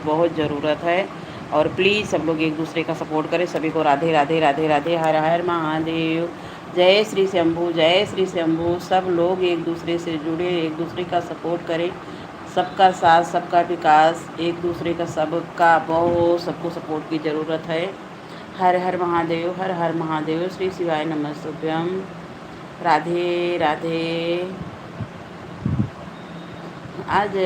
बहुत बहुत ज़रूरत है। और प्लीज़ सब लोग एक दूसरे का सपोर्ट करें। सभी को राधे राधे राधे राधे, हर हर महादेव, जय श्री शंभू, जय श्री शंभू। सब लोग एक दूसरे से जुड़े, एक दूसरे का सपोर्ट करें। सबका साथ, सबका विकास, एक दूसरे का, सबका बहुत, सबको सपोर्ट की ज़रूरत है। हर हर महादेव, हर हर महादेव। श्री शिवाय नमस्तुभ्यम। राधे राधे। आज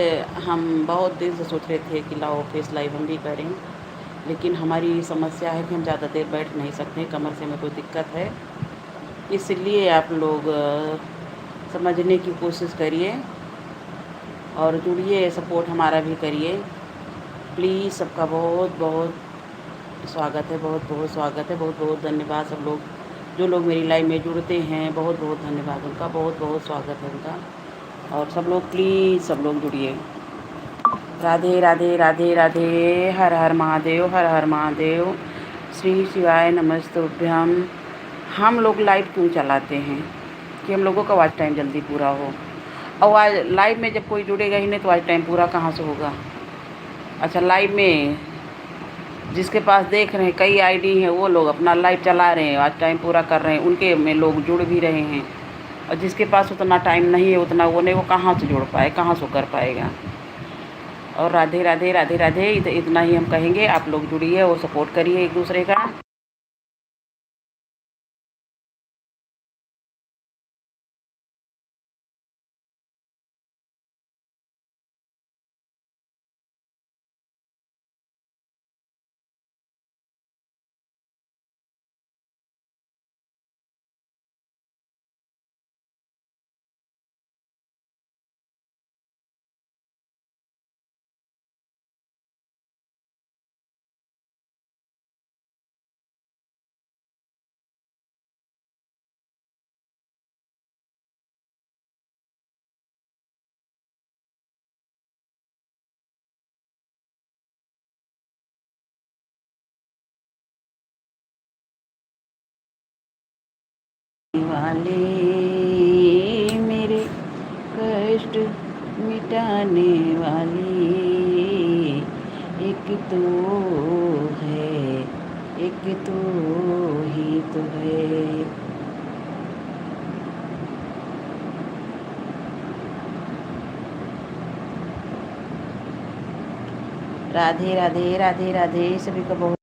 हम बहुत दिन से सोच रहे थे कि लाओ फेस लाइव हम भी करें, लेकिन हमारी समस्या है कि हम ज़्यादा देर बैठ नहीं सकते, कमर से हमें कोई दिक्कत है। इसलिए आप लोग समझने की कोशिश करिए और जुड़िए, सपोर्ट हमारा भी करिए प्लीज़। सबका बहुत बहुत स्वागत है, बहुत बहुत स्वागत है, बहुत बहुत धन्यवाद। सब लोग जो लोग मेरी लाइव में जुड़ते हैं, बहुत बहुत धन्यवाद उनका, बहुत बहुत स्वागत है उनका। और सब लोग प्लीज़, सब लोग जुड़िए। राधे राधे राधे राधे, हर हर महादेव, हर हर महादेव। श्री शिवाय नमस्तुभ्यम। हम लोग लाइव क्यों चलाते हैं कि हम लोगों का वॉच टाइम जल्दी पूरा हो। और आज लाइव में जब कोई जुड़ेगा ही नहीं तो वॉच टाइम पूरा कहाँ से होगा। अच्छा, लाइव में जिसके पास देख रहे हैं कई आईडी हैं, वो लोग अपना लाइव चला रहे हैं, वॉच टाइम पूरा कर रहे हैं, उनके में लोग जुड़ भी रहे हैं। और जिसके पास उतना टाइम नहीं है, उतना वो नहीं, वो कहाँ से जुड़ पाए, कहाँ से कर पाएगा। और राधे राधे राधे राधे, इतना ही हम कहेंगे। आप लोग जुड़िए और सपोर्ट करिए एक दूसरे का। वाले मेरे कष्ट मिटाने वाली एक तो है, एक तो ही तो है। राधे राधे राधे राधे, सभी को बहुत